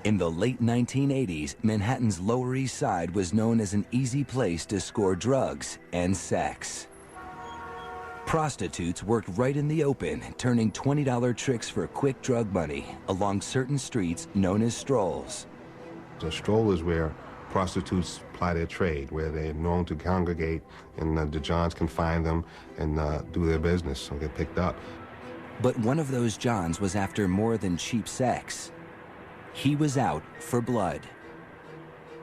In the late 1980s, Manhattan's Lower East Side was known as an easy place to score drugs and sex. Prostitutes worked right in the open, turning $20 tricks for quick drug money along certain streets known as strolls. A stroll is where prostitutes ply their trade, where they're known to congregate, and the Johns can find them and do their business or get picked up. But one of those Johns was after more than cheap sex. He was out for blood.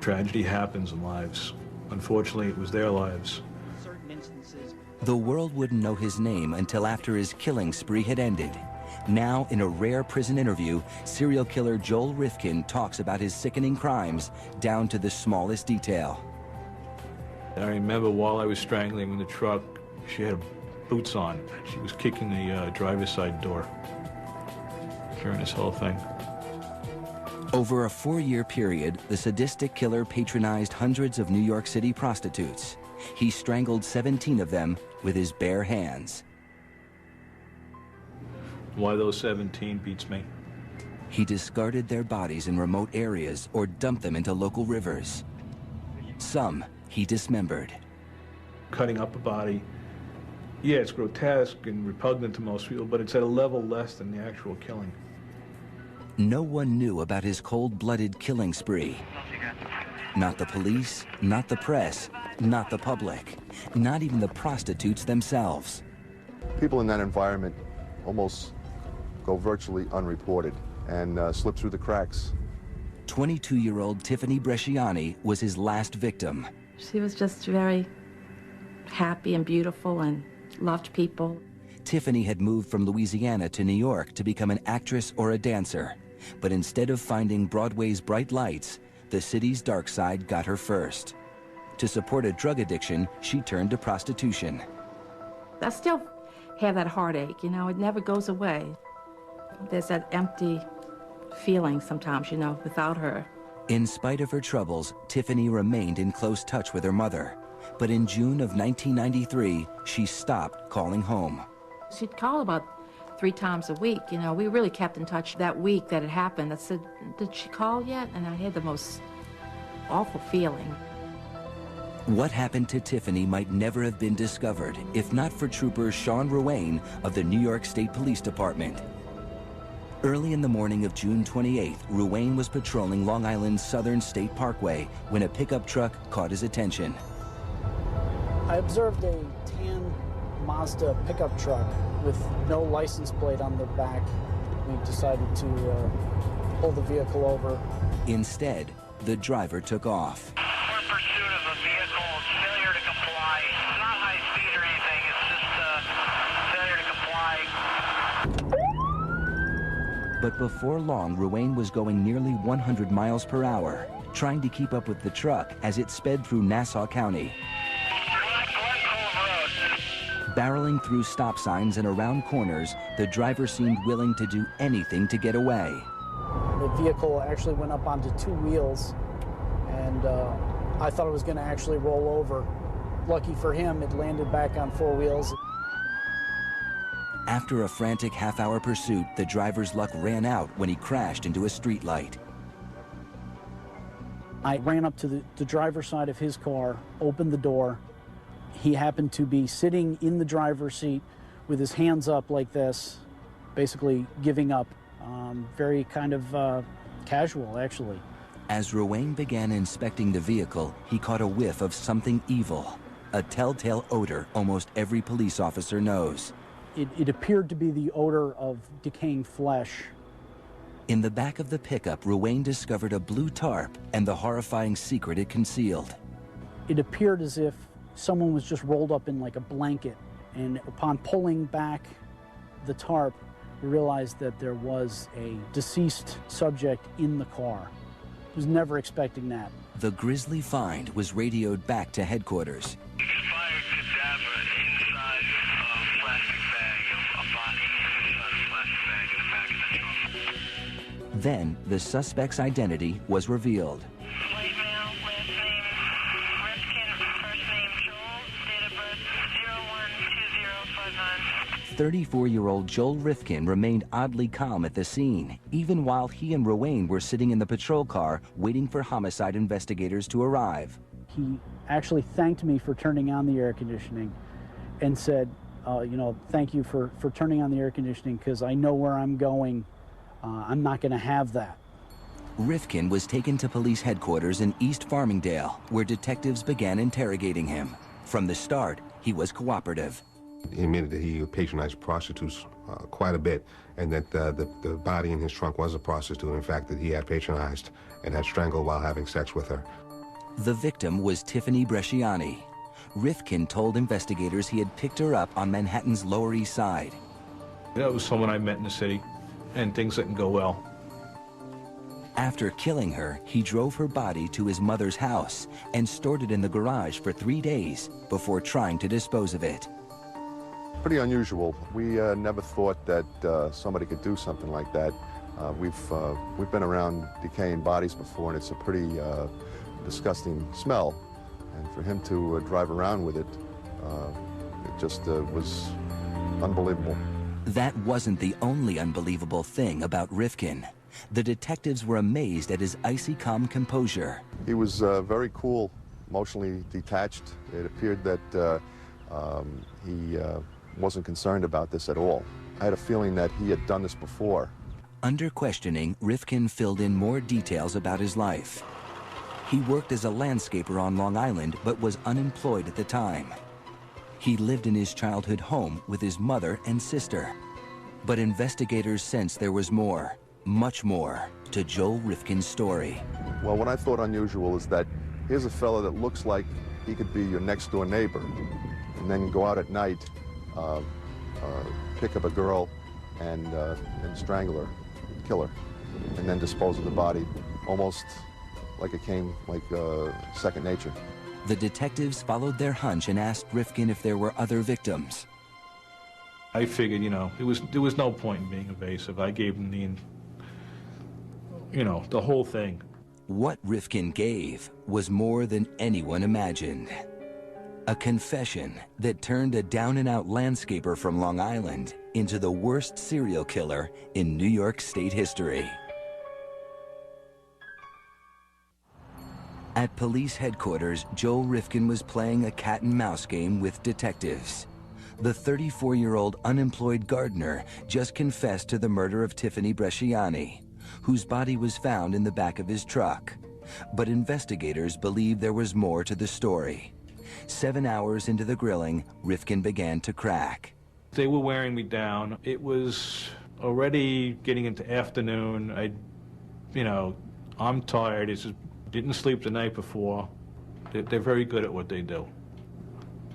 Tragedy happens in lives. Unfortunately, it was their lives. The world wouldn't know his name until after his killing spree had ended. Now, in a rare prison interview, serial killer Joel Rifkin talks about his sickening crimes down to the smallest detail. I remember while I was strangling in the truck, she had boots on. She was kicking the driver's side door during this whole thing. Over a 4-year period, the sadistic killer patronized hundreds of New York City prostitutes. He strangled 17 of them with his bare hands. Why those 17 beats me. He discarded their bodies in remote areas or dumped them into local rivers. Some he dismembered. Cutting up a body, yeah, it's grotesque and repugnant to most people, but it's at a level less than the actual killing. No one knew about his cold-blooded killing spree. Not the police, not the press, not the public, not even the prostitutes themselves. People in that environment almost go virtually unreported and slip through the cracks. 22-year-old Tiffany Bresciani was his last victim. She was just very happy and beautiful and loved people. Tiffany had moved from Louisiana to New York to become an actress or a dancer. But instead of finding Broadway's bright lights, the city's dark side got her first. To support a drug addiction, she turned to prostitution. I still have that heartache, you know, it never goes away. There's that empty feeling sometimes, you know, without her. In spite of her troubles, Tiffany remained in close touch with her mother. But in June of 1993, she stopped calling home. She'd call about 3 times a week, you know. We really kept in touch that week that it happened. I said, did she call yet? And I had the most awful feeling. What happened to Tiffany might never have been discovered if not for Trooper Sean Ruane of the New York State Police Department. Early in the morning of June 28th, Ruane was patrolling Long Island's Southern State Parkway when a pickup truck caught his attention. I observed a tan Mazda pickup truck with no license plate on the back. We decided to pull the vehicle over. Instead, the driver took off. We're in pursuit of a vehicle, failure to comply. It's not high speed or anything, it's just failure to comply. But before long, Ruane was going nearly 100 miles per hour, trying to keep up with the truck as it sped through Nassau County. Barreling through stop signs and around corners, the driver seemed willing to do anything to get away. The vehicle actually went up onto 2 wheels, and I thought it was going to actually roll over. Lucky for him, it landed back on 4 wheels. After a frantic half-hour pursuit, the driver's luck ran out when he crashed into a streetlight. I ran up to the driver's side of his car, opened the door. He happened to be sitting in the driver's seat with his hands up like this, basically giving up. Very kind of casual, actually. As Ruane began inspecting the vehicle, he caught a whiff of something evil, a telltale odor almost every police officer knows. It appeared to be the odor of decaying flesh. In the back of the pickup, Ruane discovered a blue tarp and the horrifying secret it concealed. It appeared as if someone was just rolled up in like a blanket, and upon pulling back the tarp, we realized that there was a deceased subject in the car. I was never expecting that. The grisly find was radioed back to headquarters. Expired cadaver inside a plastic bag, a body inside a plastic bag in the back of the trunk. Then the suspect's identity was revealed. White male, last name Rifkin, first name Joel, date of birth 012059. 34-year-old Joel Rifkin remained oddly calm at the scene, even while he and Ruane were sitting in the patrol car waiting for homicide investigators to arrive. He actually thanked me for turning on the air conditioning and said, you know, thank you for turning on the air conditioning because I know where I'm going. I'm not going to have that. Rifkin was taken to police headquarters in East Farmingdale, where detectives began interrogating him. From the start, he was cooperative. He admitted that he patronized prostitutes quite a bit, and that the body in his trunk was a prostitute, in fact, that he had patronized and had strangled while having sex with her. The victim was Tiffany Bresciani. Rifkin told investigators he had picked her up on Manhattan's Lower East Side. That was someone I met in the city, and things didn't go well. After killing her, he drove her body to his mother's house and stored it in the garage for 3 days before trying to dispose of it. Pretty unusual. We never thought that somebody could do something like that. We've been around decaying bodies before, and it's a pretty disgusting smell. And for him to drive around with it, it just was unbelievable. That wasn't the only unbelievable thing about Rifkin. The detectives were amazed at his icy calm composure. He was very cool, emotionally detached. It appeared that he wasn't concerned about this at all. I had a feeling that he had done this before. Under questioning, Rifkin filled in more details about his life. He worked as a landscaper on Long Island, but was unemployed at the time. He lived in his childhood home with his mother and sister. But investigators sensed there was more, much more, to Joel Rifkin's story. Well, what I thought unusual is that here's a fella that looks like he could be your next-door neighbor, and then go out at night, pick up a girl, and strangle her, kill her, and then dispose of the body, almost like it came like second nature. The detectives followed their hunch and asked Rifkin if there were other victims. I figured, you know, there was no point in being evasive. I gave him the whole thing. What Rifkin gave was more than anyone imagined. A confession that turned a down-and-out landscaper from Long Island into the worst serial killer in New York State history. At police headquarters, Joel Rifkin was playing a cat-and-mouse game with detectives. The 34-year-old unemployed gardener just confessed to the murder of Tiffany Bresciani, whose body was found in the back of his truck. But investigators believe there was more to the story. 7 hours into the grilling, Rifkin began to crack. They were wearing me down. It was already getting into afternoon. I'm tired. It's just, didn't sleep the night before. They're very good at what they do.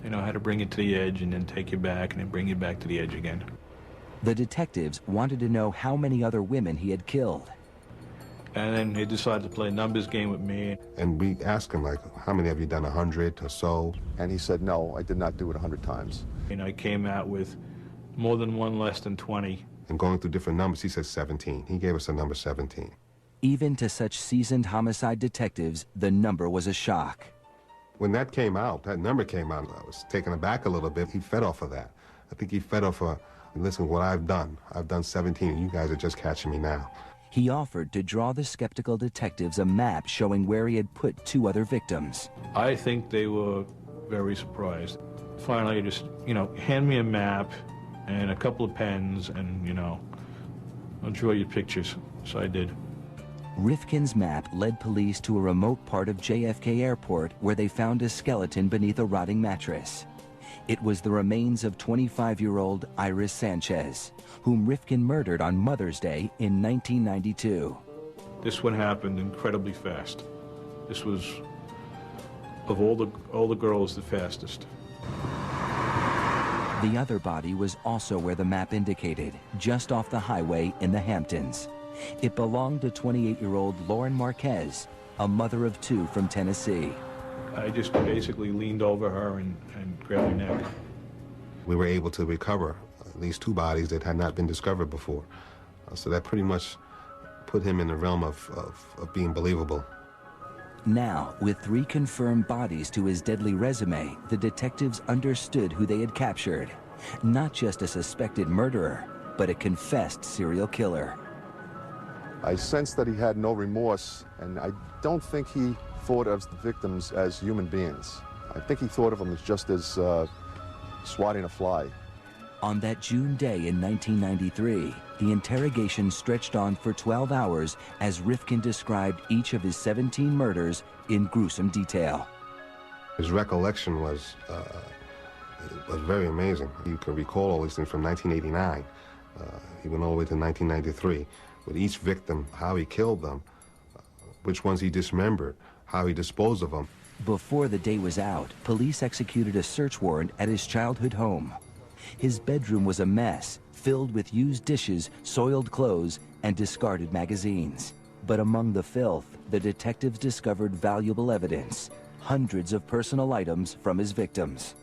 They know how to bring you to the edge and then take you back and then bring you back to the edge again. The detectives wanted to know how many other women he had killed. And then they decided to play a numbers game with me. And we asked him, like, how many have you done, 100 or so? And he said, no, I did not do it 100 times. And I came out with more than one, less than 20. And going through different numbers, he said 17. He gave us the number 17. Even to such seasoned homicide detectives, the number was a shock. When that number came out, I was taken aback a little bit. He fed off of that. I think he fed off of, listen, what I've done 17, and you guys are just catching me now. He offered to draw the skeptical detectives a map showing where he had put 2 other victims. I think they were very surprised. Finally, just, hand me a map and a couple of pens and, I'll draw you pictures. So I did. Rifkin's map led police to a remote part of JFK Airport where they found a skeleton beneath a rotting mattress. It was the remains of 25-year-old Iris Sanchez, whom Rifkin murdered on Mother's Day in 1992. This one happened incredibly fast. This was, of all the girls, the fastest. The other body was also where the map indicated, just off the highway in the Hamptons. It belonged to 28-year-old Lauren Marquez, a mother of 2 from Tennessee. I just basically leaned over her and grabbed her neck. We were able to recover at least 2 bodies that had not been discovered before. So that pretty much put him in the realm of being believable. Now, with 3 confirmed bodies to his deadly resume, the detectives understood who they had captured. Not just a suspected murderer, but a confessed serial killer. I sensed that he had no remorse, and I don't think he thought of the victims as human beings. I think he thought of them as just as swatting a fly. On that June day in 1993, the interrogation stretched on for 12 hours as Rifkin described each of his 17 murders in gruesome detail. His recollection was very amazing. You can recall all these things from 1989. He went all the way to 1993. With each victim, how he killed them, which ones he dismembered, how he disposed of them. Before the day was out, police executed a search warrant at his childhood home. His bedroom was a mess, filled with used dishes, soiled clothes, and discarded magazines. But among the filth, the detectives discovered valuable evidence, hundreds of personal items from his victims.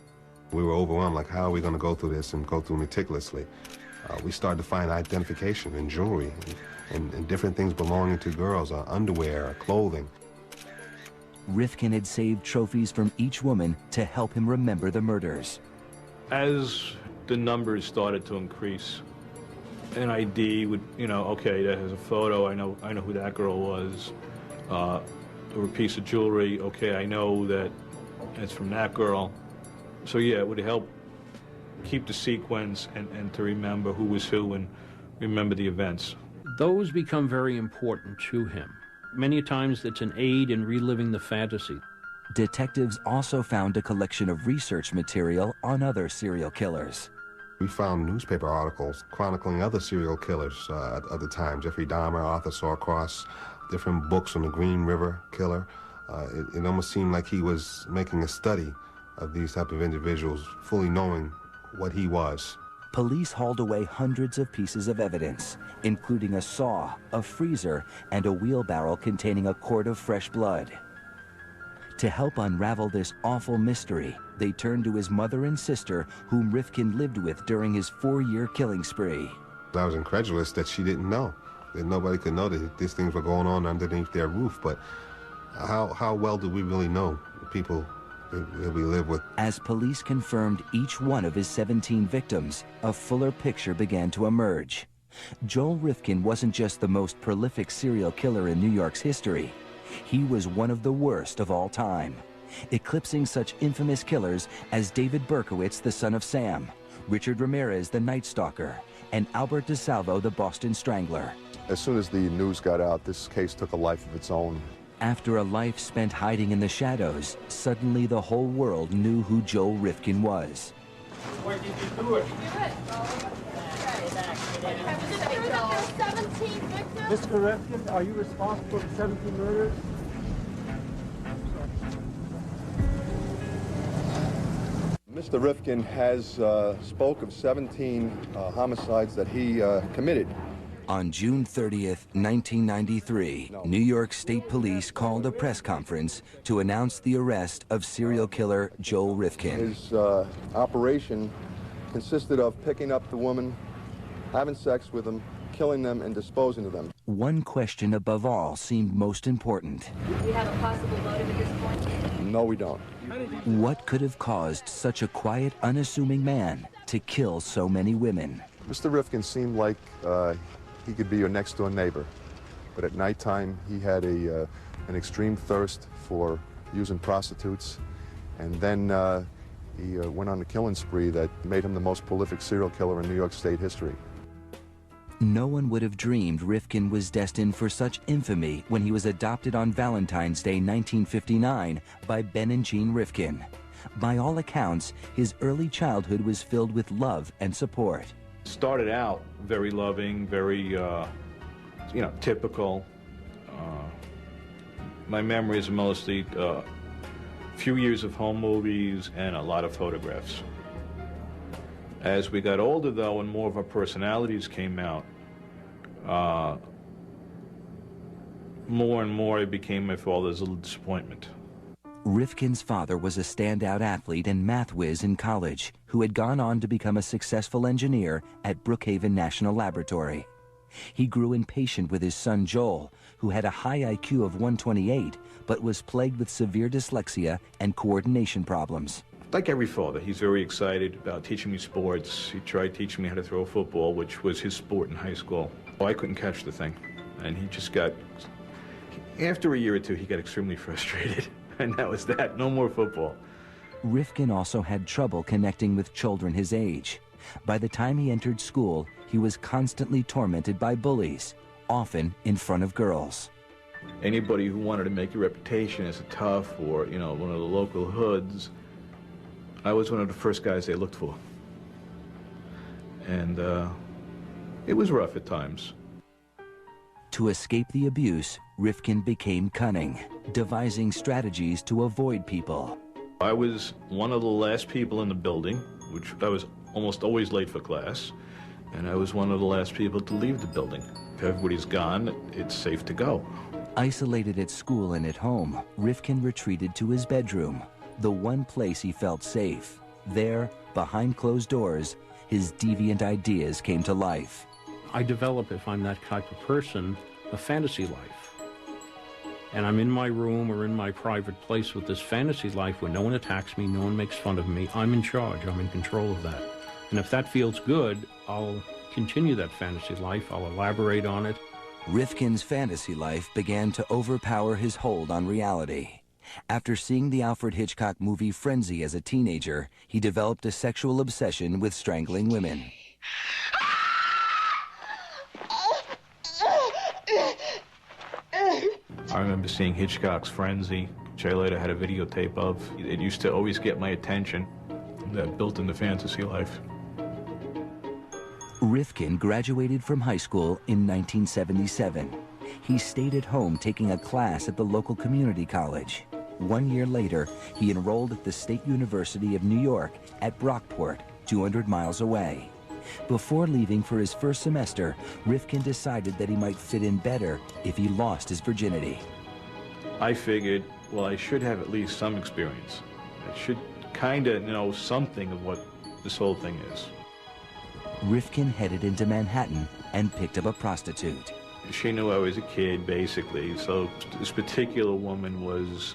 We were overwhelmed, like, how are we going to go through this and go through meticulously? We started to find identification and jewelry and different things belonging to girls, underwear, clothing. Rifkin had saved trophies from each woman to help him remember the murders. As the numbers started to increase, an ID would, okay, that has a photo, I know who that girl was, or a piece of jewelry, okay, I know that it's from that girl. So yeah, it would help keep the sequence and to remember who was who and remember the events. Those become very important to him. Many times it's an aid in reliving the fantasy. Detectives also found a collection of research material on other serial killers. We found newspaper articles chronicling other serial killers at the time. Jeffrey Dahmer, Arthur Sawcross, different books on the Green River Killer. It almost seemed like he was making a study of these type of individuals, fully knowing what he was. Police hauled away hundreds of pieces of evidence, including a saw, a freezer, and a wheelbarrow containing a quart of fresh blood. To help unravel this awful mystery, they turned to his mother and sister, whom Rifkin lived with during his 4-year killing spree. I was incredulous that she didn't know, that nobody could know that these things were going on underneath their roof. But how well do we really know the people that we live with? As police confirmed each one of his 17 victims, a fuller picture began to emerge. Joel Rifkin wasn't just the most prolific serial killer in New York's history. He was one of the worst of all time, eclipsing such infamous killers as David Berkowitz, the son of Sam, Richard Ramirez, the Night Stalker, and Albert DeSalvo, the Boston Strangler. As soon as the news got out, this case took a life of its own. After a life spent hiding in the shadows, suddenly the whole world knew who Joel Rifkin was. Why did you do it? Mr. Rifkin, are you responsible for 17 murders? Mr. Rifkin has spoke of 17 homicides that he committed. On June 30th, 1993, New York State Police called a press conference to announce the arrest of serial killer Joel Rifkin. His operation consisted of picking up the woman, having sex with them, killing them, and disposing of them. One question above all seemed most important. Do we have a possible motive at this point? No, we don't. What could have caused such a quiet, unassuming man to kill so many women? Mr. Rifkin seemed like he could be your next-door neighbor, but at nighttime he had an extreme thirst for using prostitutes, and then he went on a killing spree that made him the most prolific serial killer in New York State history. No one would have dreamed Rifkin was destined for such infamy when he was adopted on Valentine's Day 1959 by Ben and Jean Rifkin. By all accounts, his early childhood was filled with love and support. Started out very loving, very, typical. My memory is mostly a few years of home movies and a lot of photographs. As we got older, though, and more of our personalities came out, more and more it became my father's little disappointment. Rifkin's father was a standout athlete and math whiz in college who had gone on to become a successful engineer at Brookhaven National Laboratory. He grew impatient with his son Joel, who had a high IQ of 128, but was plagued with severe dyslexia and coordination problems. Like every father, he's very excited about teaching me sports. He tried teaching me how to throw a football, which was his sport in high school. Well, I couldn't catch the thing. And he just got, after a year or two, he got extremely frustrated. And that was that, no more football. Rifkin also had trouble connecting with children his age. By the time he entered school, he was constantly tormented by bullies, often in front of girls. Anybody who wanted to make a reputation as a tough or, you know, one of the local hoods, I was one of the first guys they looked for. And it was rough at times. To escape the abuse, Rifkin became cunning, devising strategies to avoid people. I was one of the last people in the building, which I was almost always late for class, and I was one of the last people to leave the building. If everybody's gone, it's safe to go. Isolated at school and at home, Rifkin retreated to his bedroom, the one place he felt safe. There, behind closed doors, his deviant ideas came to life. I develop, if I'm that type of person, a fantasy life. And I'm in my room or in my private place with this fantasy life where no one attacks me, no one makes fun of me. I'm in charge, I'm in control of that. And if that feels good, I'll continue that fantasy life, I'll elaborate on it. Rifkin's fantasy life began to overpower his hold on reality. After seeing the Alfred Hitchcock movie Frenzy as a teenager, he developed a sexual obsession with strangling women. I remember seeing Hitchcock's Frenzy, which I later had a videotape of. It used to always get my attention. That built into fantasy life. Rifkin graduated from high school in 1977. He stayed at home taking a class at the local community college. 1 year later, he enrolled at the State University of New York at Brockport, 200 miles away. Before leaving for his first semester, Rifkin decided that he might fit in better if he lost his virginity. I figured, well, I should have at least some experience. I should kind of know something of what this whole thing is. Rifkin headed into Manhattan and picked up a prostitute. She knew I was a kid, basically, so this particular woman was,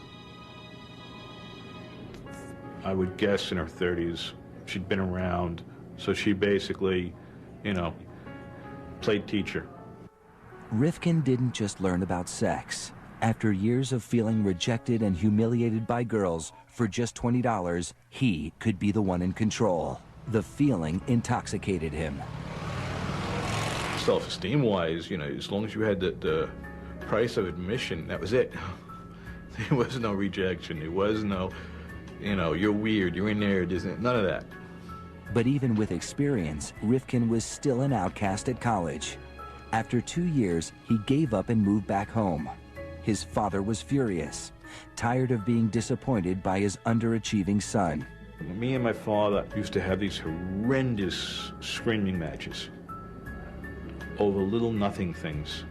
I would guess, in her 30s. She'd been around, so she basically, you know, played teacher. Rifkin didn't just learn about sex. After years of feeling rejected and humiliated by girls, for just $20, he could be the one in control. The feeling intoxicated him. Self-esteem-wise, you know, as long as you had the price of admission, that was it. There was no rejection. There was no, you know, you're weird, you're in there, none of that. But even with experience, Rifkin was still an outcast at college. After 2 years, he gave up and moved back home. His father was furious, tired of being disappointed by his underachieving son. Me and my father used to have these horrendous screaming matches over little nothing things.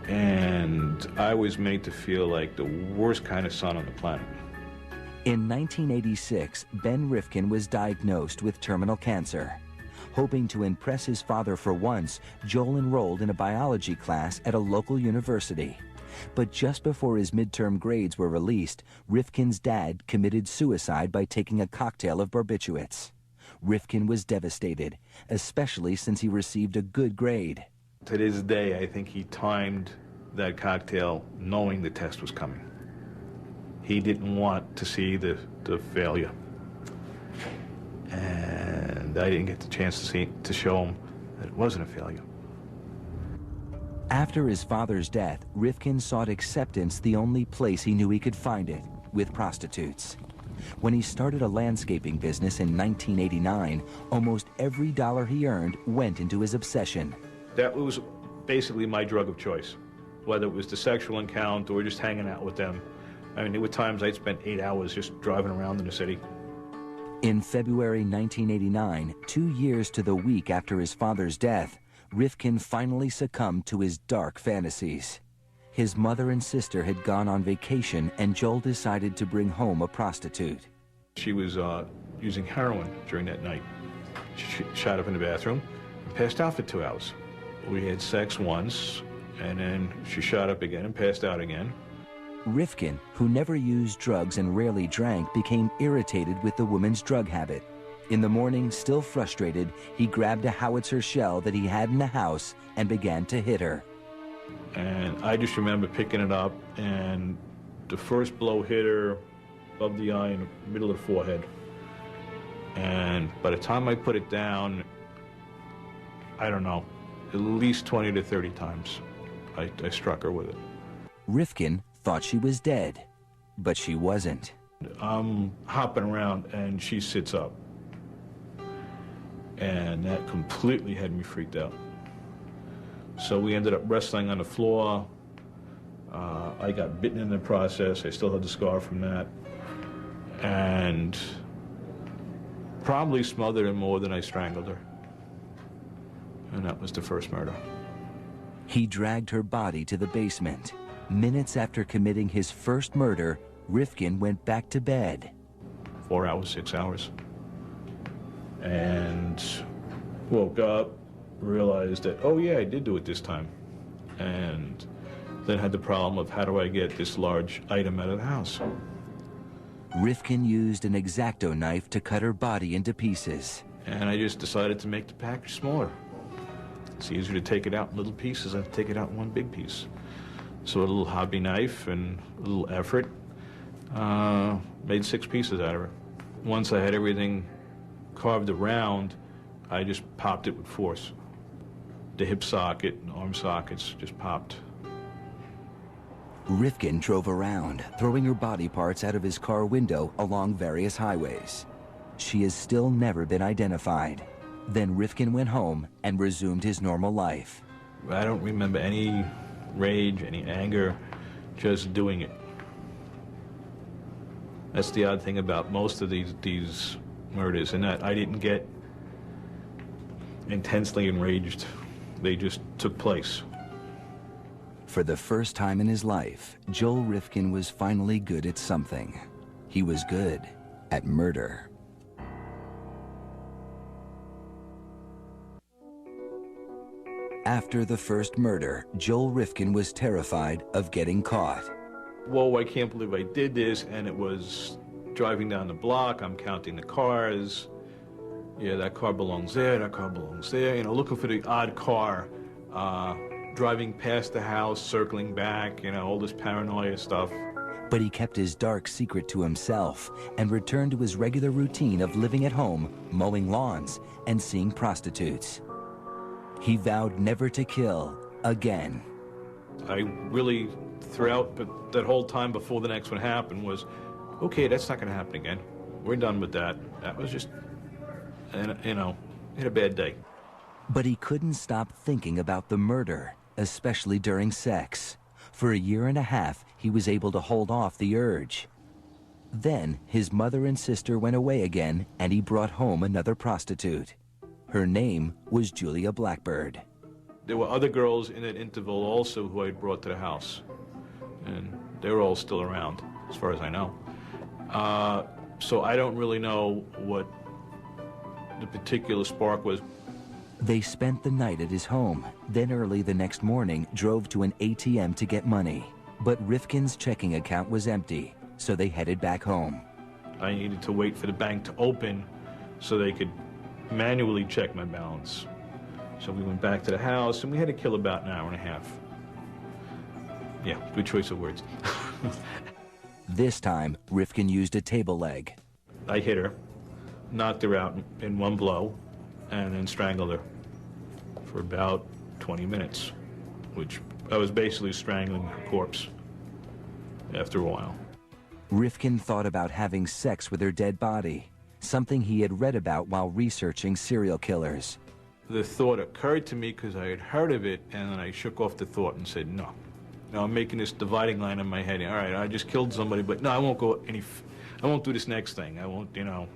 And I was made to feel like the worst kind of son on the planet. In 1986, Ben Rifkin was diagnosed with terminal cancer. Hoping to impress his father for once, Joel enrolled in a biology class at a local university. But just before his midterm grades were released, Rifkin's dad committed suicide by taking a cocktail of barbiturates. Rifkin was devastated, especially since he received a good grade. To this day, I think he timed that cocktail knowing the test was coming. He didn't want to see the failure. And I didn't get the chance to show him that it wasn't a failure. After his father's death, Rifkin sought acceptance the only place he knew he could find it, with prostitutes. When he started a landscaping business in 1989, almost every dollar he earned went into his obsession. That was basically my drug of choice, whether it was the sexual encounter or just hanging out with them. I mean, there were times I'd spent 8 hours just driving around in the city. In February 1989, 2 years to the week after his father's death, Rifkin finally succumbed to his dark fantasies. His mother and sister had gone on vacation, and Joel decided to bring home a prostitute. She was using heroin during that night. She shot up in the bathroom and passed out for 2 hours. We had sex once, and then she shot up again and passed out again. Rifkin, who never used drugs and rarely drank, became irritated with the woman's drug habit. In the morning, still frustrated, he grabbed a howitzer shell that he had in the house and began to hit her. And I just remember picking it up, and the first blow hit her above the eye in the middle of the forehead. And by the time I put it down, I don't know, at least 20 to 30 times I struck her with it. Rifkin thought she was dead, but she wasn't. I'm hopping around, and she sits up. And that completely had me freaked out. So we ended up wrestling on the floor. I got bitten in the process. I still had the scar from that. And probably smothered her more than I strangled her. And that was the first murder. He dragged her body to the basement. Minutes after committing his first murder, Rifkin went back to bed. 4 hours, 6 hours. And woke up, realized that, oh yeah, I did do it this time. And then had the problem of how do I get this large item out of the house? Rifkin used an X-Acto knife to cut her body into pieces. And I just decided to make the package smaller. It's easier to take it out in little pieces than to take it out in one big piece. So a little hobby knife and a little effort, made 6 pieces out of it. Once I had everything carved around, I just popped it with force. The hip socket and arm sockets just popped. Rifkin drove around, throwing her body parts out of his car window along various highways. She has still never been identified. Then Rifkin went home and resumed his normal life. I don't remember any rage, any anger, just doing it. That's the odd thing about most of these murders, in that I didn't get intensely enraged. They just took place. For the first time in his life, Joel Rifkin was finally good at something. He was good at murder. After the first murder, Joel Rifkin was terrified of getting caught. Whoa, I can't believe I did this, and it was driving down the block, I'm counting the cars. Yeah, that car belongs there, that car belongs there. You know, looking for the odd car, driving past the house, circling back, you know, all this paranoia stuff. But he kept his dark secret to himself and returned to his regular routine of living at home, mowing lawns, and seeing prostitutes. He vowed never to kill again. I really, throughout that whole time before the next one happened, was, okay, that's not going to happen again. We're done with that. That was just, you know, had a bad day. But he couldn't stop thinking about the murder, especially during sex. For 1.5 years, he was able to hold off the urge. Then his mother and sister went away again, and he brought home another prostitute. Her name was Julia Blackbird. There were other girls in that interval also who I had brought to the house, and they were all still around, as far as I know. So I don't really know what the particular spark was. They spent the night at his home, then early the next morning drove to an ATM to get money. But Rifkin's checking account was empty, so they headed back home. I needed to wait for the bank to open so they could manually check my balance. So we went back to the house, and we had to kill about 1.5 hours. Yeah, good choice of words. This time, Rifkin used a table leg. I hit her, knocked her out in one blow, and then strangled her for about 20 minutes, which I was basically strangling her corpse after a while. Rifkin thought about having sex with her dead body, something he had read about while researching serial killers. The thought occurred to me because I had heard of it, and then I shook off the thought and said, no. Now I'm making this dividing line in my head. All right, I just killed somebody, but no, I won't do this next thing. I won't, you know,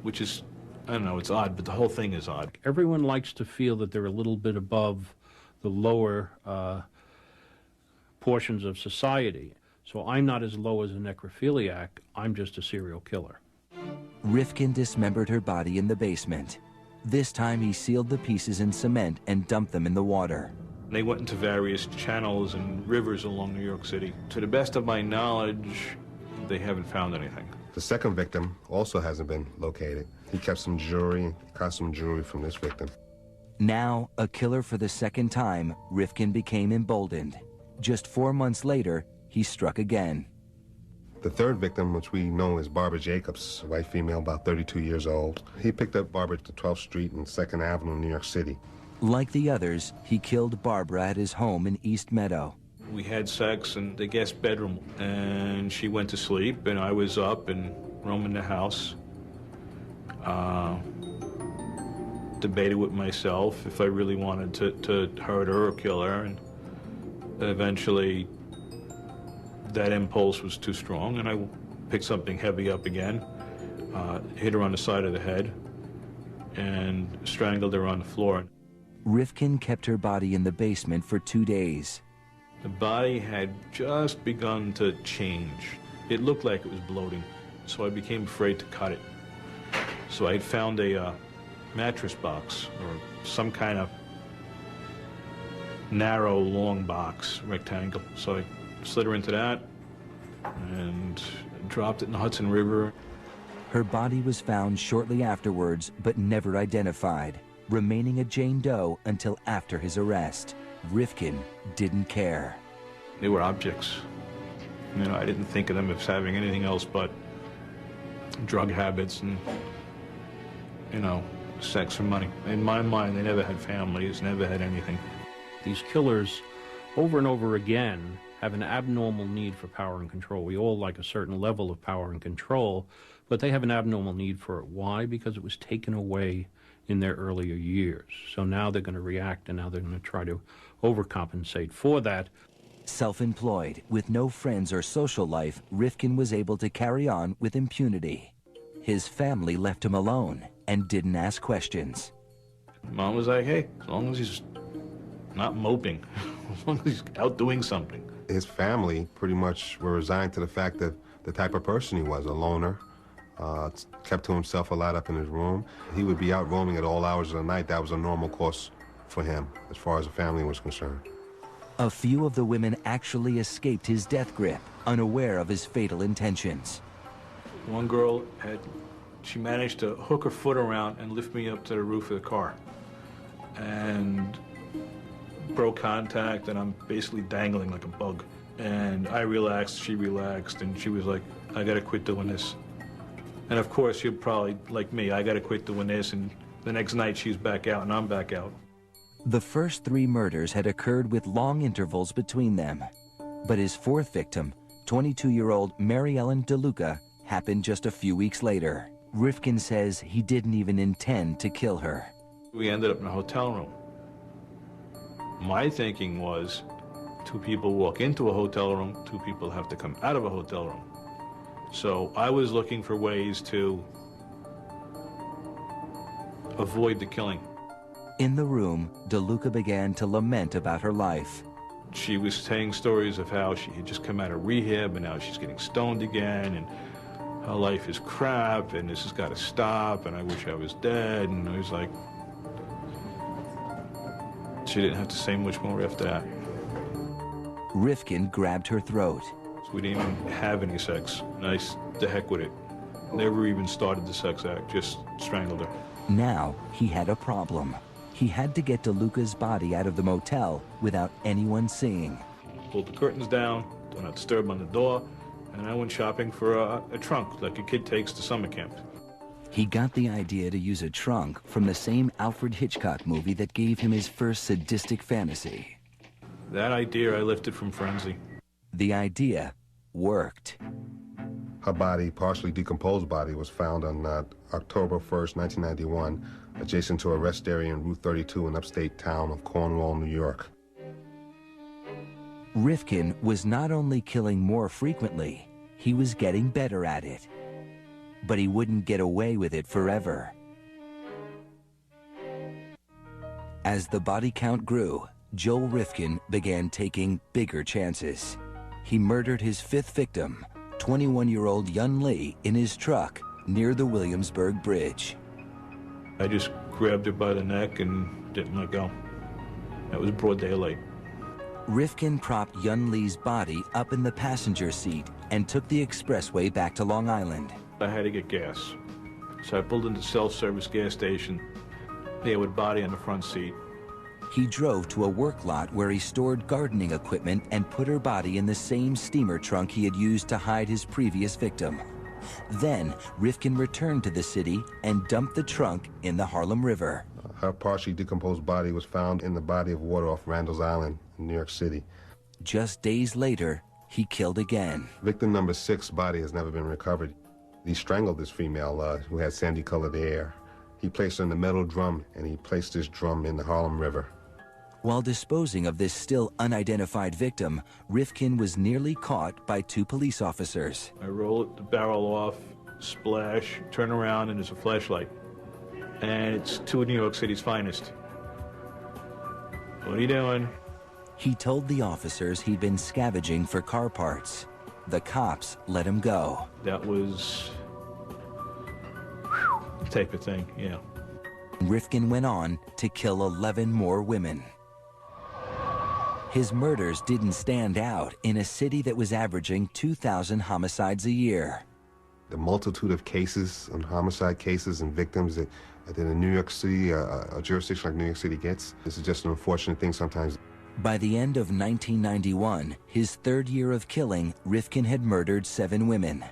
which is, I don't know, it's odd, but the whole thing is odd. Everyone likes to feel that they're a little bit above the lower portions of society. So I'm not as low as a necrophiliac, I'm just a serial killer. Rifkin dismembered her body in the basement. This time he sealed the pieces in cement and dumped them in the water. They went into various channels and rivers along New York City. To the best of my knowledge, they haven't found anything. The second victim also hasn't been located. He kept some jewelry, costume jewelry from this victim. Now, a killer for the second time, Rifkin became emboldened. Just 4 months later, he struck again. The third victim, which we know as Barbara Jacobs, a white female about 32 years old, he picked up Barbara at 12th Street and 2nd Avenue in New York City. Like the others, he killed Barbara at his home in East Meadow. We had sex in the guest bedroom, and she went to sleep, and I was up and roaming the house. Debated with myself if I really wanted to hurt her or kill her, and eventually that impulse was too strong, and I picked something heavy up again, hit her on the side of the head, and strangled her on the floor. Rifkin kept her body in the basement for 2 days. The body had just begun to change. It looked like it was bloating, so I became afraid to cut it. So I had found a mattress box, or some kind of narrow, long box, rectangle. So I slid her into that and dropped it in the Hudson River. Her body was found shortly afterwards, but never identified, remaining a Jane Doe until after his arrest. Rifkin didn't care. They were objects. You know, I didn't think of them as having anything else but drug habits and, you know, sex for money. In my mind, they never had families, never had anything. These killers, over and over again, have an abnormal need for power and control. We all like a certain level of power and control, but they have an abnormal need for it. Why? Because it was taken away in their earlier years. So now they're going to react, and now they're going to try to overcompensate for that. Self-employed, with no friends or social life, Rifkin was able to carry on with impunity. His family left him alone and didn't ask questions. Mom was like, hey, as long as he's not moping, as long as he's out doing something. His family pretty much were resigned to the fact that the type of person he was, a loner, kept to himself a lot up in his room. He would be out roaming at all hours of the night. That was a normal course for him, as far as the family was concerned. A few of the women actually escaped his death grip, unaware of his fatal intentions. One girl she managed to hook her foot around and lift me up to the roof of the car. And broke contact, and I'm basically dangling like a bug. And I relaxed, she relaxed, and she was like, I gotta quit doing this. And of course, you're probably like me, I gotta quit doing this, and the next night she's back out and I'm back out. The first 3 murders had occurred with long intervals between them. But his fourth victim, 22-year-old Mary Ellen DeLuca, happened just a few weeks later. Rifkin says he didn't even intend to kill her. We ended up in a hotel room. My thinking was, 2 people walk into a hotel room, 2 people have to come out of a hotel room. So I was looking for ways to avoid the killing. In the room, DeLuca began to lament about her life. She was saying stories of how she had just come out of rehab and now she's getting stoned again, and her life is crap, and this has got to stop, and I wish I was dead. And I was like, she didn't have to say much more after that. Rifkin grabbed her throat. So we didn't even have any sex. Nice, the heck with it. Never even started the sex act, just strangled her. Now he had a problem. He had to get DeLuca's body out of the motel without anyone seeing. Pulled the curtains down, do not disturb on the door, and I went shopping for a trunk like a kid takes to summer camp. He got the idea to use a trunk from the same Alfred Hitchcock movie that gave him his first sadistic fantasy. That idea I lifted from Frenzy. The idea worked. Her body, partially decomposed body, was found on October 1st, 1991, adjacent to a rest area in Route 32 in upstate town of Cornwall, New York. Rifkin was not only killing more frequently, he was getting better at it. But he wouldn't get away with it forever. As the body count grew, Joel Rifkin began taking bigger chances. He murdered his 5th victim, 21-year-old Yun Lee, in his truck near the Williamsburg Bridge. I just grabbed her by the neck and didn't let go. It was broad daylight. Rifkin propped Yun Lee's body up in the passenger seat and took the expressway back to Long Island. I had to get gas. So I pulled into the self-service gas station there with body on the front seat. He drove to a work lot where he stored gardening equipment and put her body in the same steamer trunk he had used to hide his previous victim. Then, Rifkin returned to the city and dumped the trunk in the Harlem River. Her partially decomposed body was found in the body of water off Randall's Island in New York City. Just days later, he killed again. Victim number 6's body has never been recovered. He strangled this female who had sandy-colored hair. He placed her in the metal drum, and he placed this drum in the Harlem River. While disposing of this still unidentified victim, Rifkin was nearly caught by 2 police officers. I roll the barrel off, splash, turn around, and there's a flashlight. And it's 2 of New York City's finest. What are you doing? He told the officers he'd been scavenging for car parts. The cops let him go. That was the type of thing, yeah. Rifkin went on to kill 11 more women. His murders didn't stand out in a city that was averaging 2,000 homicides a year. The multitude of cases, and homicide cases and victims that in New York City, a jurisdiction like New York City gets, this is just an unfortunate thing sometimes. By the end of 1991, his 3rd year of killing, Rifkin had murdered 7 women.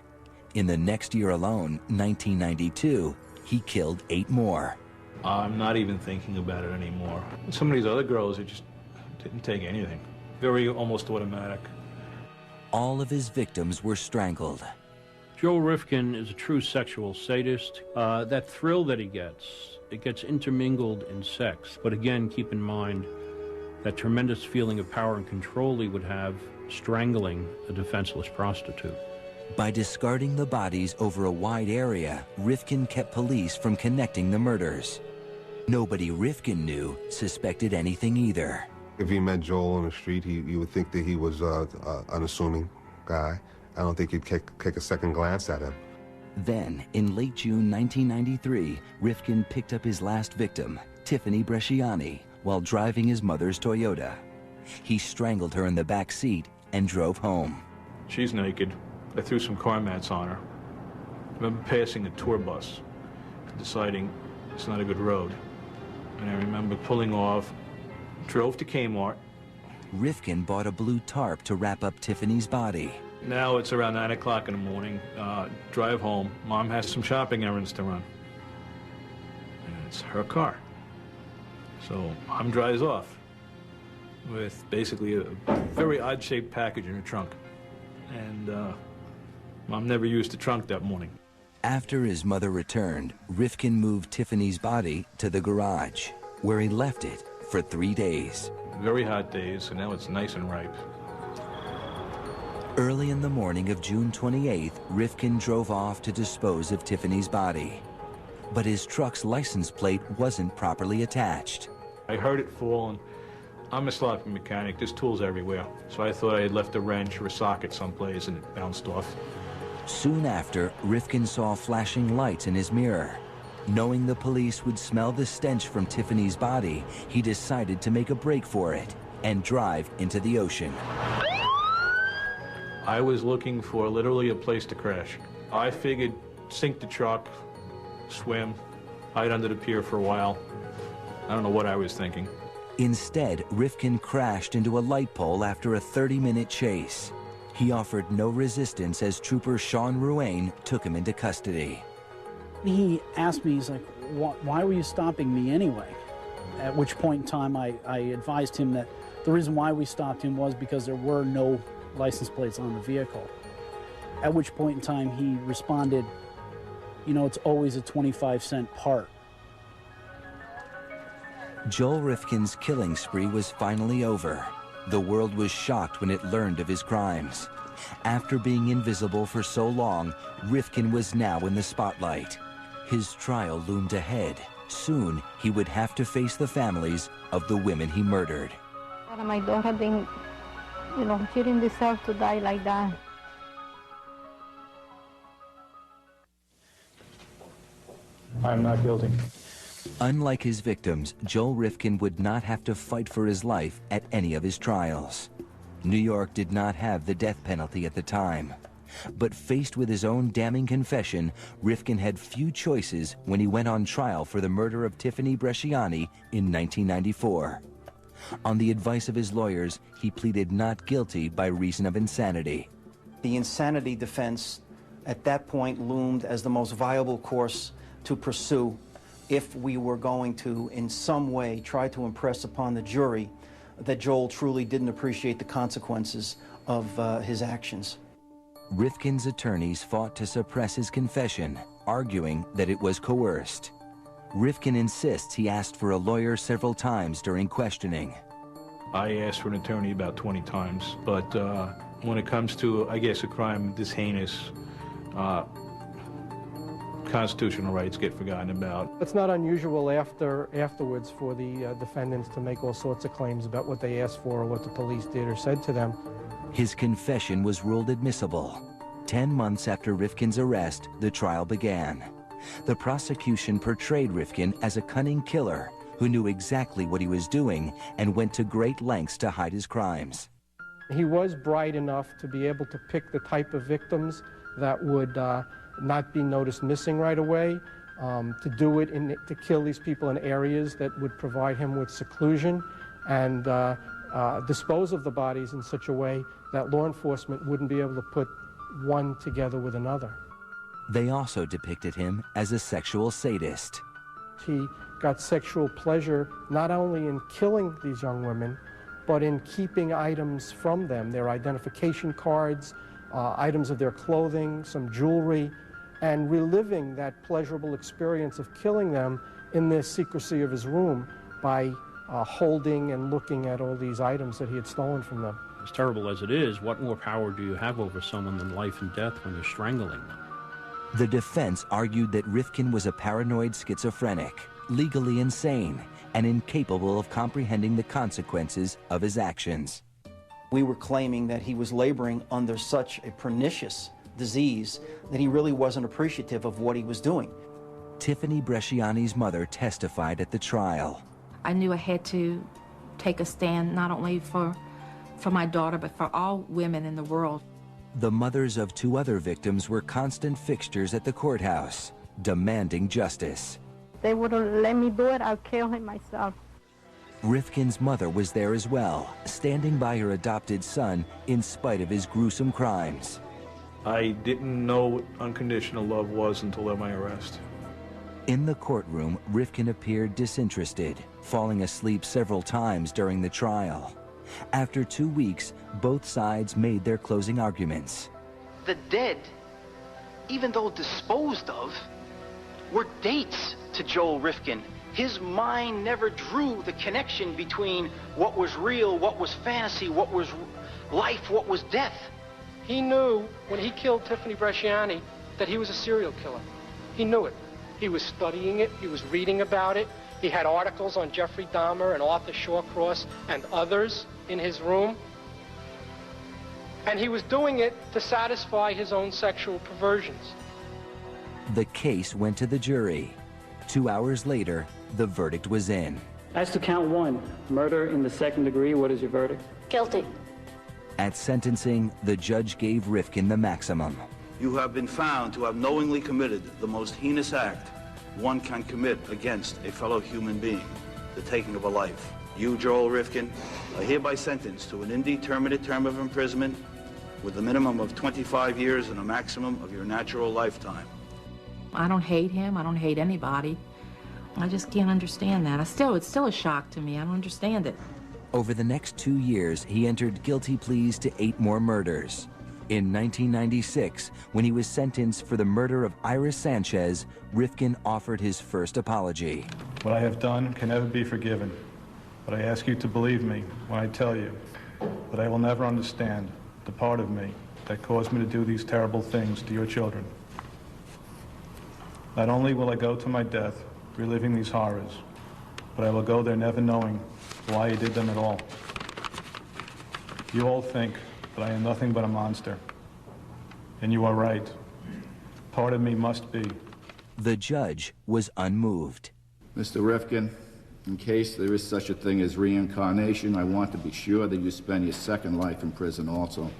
In the next year alone, 1992, he killed 8 more. I'm not even thinking about it anymore. Some of these other girls, it just didn't take anything. Very almost automatic. All of his victims were strangled. Joe Rifkin is a true sexual sadist. That thrill that he gets, it gets intermingled in sex. But again, keep in mind that tremendous feeling of power and control he would have strangling a defenseless prostitute. By discarding the bodies over a wide area, Rifkin kept police from connecting the murders. Nobody Rifkin knew suspected anything either. If he met Joel on the street, you would think that he was an unassuming guy. I don't think you'd take a second glance at him. Then, in late June 1993, Rifkin picked up his last victim, Tiffany Bresciani, while driving his mother's Toyota. He strangled her in the back seat and drove home. She's naked. I threw some car mats on her. I remember passing a tour bus, deciding it's not a good road. And I remember pulling off, drove to Kmart. Rifkin bought a blue tarp to wrap up Tiffany's body. Now it's around 9 o'clock in the morning. Drive home. Mom has some shopping errands to run. And it's her car. So Mom drives off with basically a very odd-shaped package in her trunk. And Mom never used the trunk that morning. After his mother returned, Rifkin moved Tiffany's body to the garage, where he left it for 3 days. Very hot days, and now it's nice and ripe. Early in the morning of June 28th, Rifkin drove off to dispose of Tiffany's body. But his truck's license plate wasn't properly attached. I heard it fall, and I'm a sloppy mechanic. There's tools everywhere. So I thought I had left a wrench or a socket someplace, and it bounced off. Soon after, Rifkin saw flashing lights in his mirror. Knowing the police would smell the stench from Tiffany's body, he decided to make a break for it and drive into the ocean. I was looking for literally a place to crash. I figured sink the truck, swim, hide under the pier for a while. I don't know what I was thinking. Instead, Rifkin crashed into a light pole after a 30-minute chase. He offered no resistance as Trooper Sean Ruane took him into custody. He asked me, he's like, why were you stopping me anyway? At which point in time I advised him that the reason why we stopped him was because there were no license plates on the vehicle. At which point in time he responded, you know, it's always a 25-cent part. Joel Rifkin's killing spree was finally over. The world was shocked when it learned of his crimes. After being invisible for so long, Rifkin was now in the spotlight. His trial loomed ahead. Soon, he would have to face the families of the women he murdered. My daughter didn't, she didn't deserve to die like that. I'm not guilty. Unlike his victims, Joel Rifkin would not have to fight for his life at any of his trials. New York did not have the death penalty at the time. But faced with his own damning confession, Rifkin had few choices when he went on trial for the murder of Tiffany Bresciani in 1994. On the advice of his lawyers, he pleaded not guilty by reason of insanity. The insanity defense at that point loomed as the most viable course to pursue if we were going to, in some way, try to impress upon the jury that Joel truly didn't appreciate the consequences of his actions. Rifkin's attorneys fought to suppress his confession, arguing that it was coerced. Rifkin insists he asked for a lawyer several times during questioning. I asked for an attorney about 20 times, but when it comes to, I guess, a crime this heinous, constitutional rights get forgotten about. It's not unusual afterwards for the defendants to make all sorts of claims about what they asked for or what the police did or said to them. His confession was ruled admissible. 10 months after Rifkin's arrest, the trial began. The prosecution portrayed Rifkin as a cunning killer who knew exactly what he was doing and went to great lengths to hide his crimes. He was bright enough to be able to pick the type of victims that would not be noticed missing right away, to do it, to kill these people in areas that would provide him with seclusion, and dispose of the bodies in such a way that law enforcement wouldn't be able to put one together with another. They also depicted him as a sexual sadist. He got sexual pleasure not only in killing these young women, but in keeping items from them, their identification cards, items of their clothing, some jewelry, and reliving that pleasurable experience of killing them in the secrecy of his room by holding and looking at all these items that he had stolen from them. As terrible as it is, what more power do you have over someone than life and death when you're strangling them? The defense argued that Rifkin was a paranoid schizophrenic, legally insane, and incapable of comprehending the consequences of his actions. We were claiming that he was laboring under such a pernicious disease that he really wasn't appreciative of what he was doing. Tiffany Bresciani's mother testified at the trial. I knew I had to take a stand not only for my daughter, but for all women in the world. The mothers of 2 other victims were constant fixtures at the courthouse, demanding justice. They wouldn't let me do it, I'll kill him myself. Rifkin's mother was there as well, standing by her adopted son in spite of his gruesome crimes. I didn't know what unconditional love was until my arrest. In the courtroom, Rifkin appeared disinterested, falling asleep several times during the trial. After 2 weeks, both sides made their closing arguments. The dead, even though disposed of, were dates to Joel Rifkin. His mind never drew the connection between what was real, what was fantasy, what was life, what was death. He knew when he killed Tiffany Bresciani that he was a serial killer. He knew it. He was studying it. He was reading about it. He had articles on Jeffrey Dahmer and Arthur Shawcross and others in his room. And he was doing it to satisfy his own sexual perversions. The case went to the jury. 2 hours later, the verdict was in. As to count 1, murder in the 2nd degree, what is your verdict? Guilty. At sentencing, the judge gave Rifkin the maximum. You have been found to have knowingly committed the most heinous act one can commit against a fellow human being, the taking of a life. You, Joel Rifkin, are hereby sentenced to an indeterminate term of imprisonment with a minimum of 25 years and a maximum of your natural lifetime. I don't hate him. I don't hate anybody. I just can't understand that. It's still a shock to me. I don't understand it. Over the next 2 years, he entered guilty pleas to 8 more murders. In 1996, when he was sentenced for the murder of Iris Sanchez, Rifkin offered his first apology. What I have done can never be forgiven, but I ask you to believe me when I tell you that I will never understand the part of me that caused me to do these terrible things to your children. Not only will I go to my death reliving these horrors, but I will go there never knowing why I did them at all. You all think that I am nothing but a monster, and you are right. Part of me must be. The judge was unmoved. Mr. Rifkin, in case there is such a thing as reincarnation, I want to be sure that you spend your second life in prison also.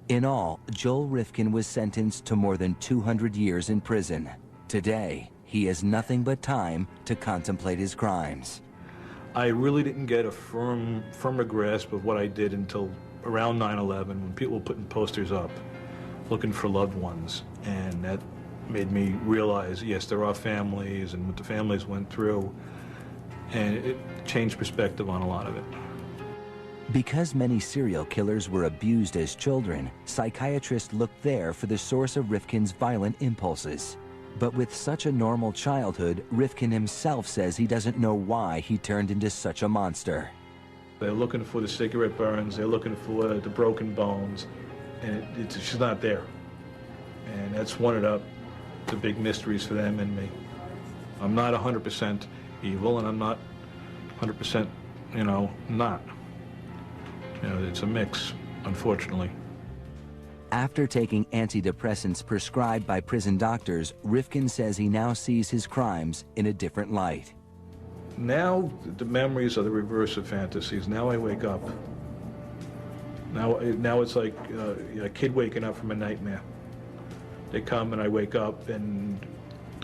In all, Joel Rifkin was sentenced to more than 200 years in prison. Today, he has nothing but time to contemplate his crimes. I really didn't get a firmer grasp of what I did until around 9/11, when people were putting posters up looking for loved ones, and that made me realize, yes, there are families and what the families went through, and it changed perspective on a lot of it. Because many serial killers were abused as children, psychiatrists looked there for the source of Rifkin's violent impulses. But with such a normal childhood, Rifkin himself says he doesn't know why he turned into such a monster. They're looking for the cigarette burns, they're looking for the broken bones, and it's just not there. And that's one of the big mysteries for them and me. I'm not 100% evil, and I'm not 100%, not. It's a mix, unfortunately. After taking antidepressants prescribed by prison doctors, Rifkin says he now sees his crimes in a different light. Now the memories are the reverse of fantasies. Now I wake up. Now it's like a kid waking up from a nightmare. They come and I wake up and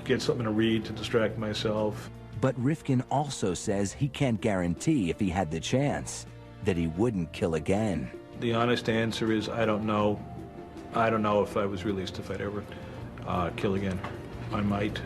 get something to read to distract myself. But Rifkin also says he can't guarantee, if he had the chance, that he wouldn't kill again. The honest answer is I don't know. I don't know if I was released if I'd ever kill again. I might.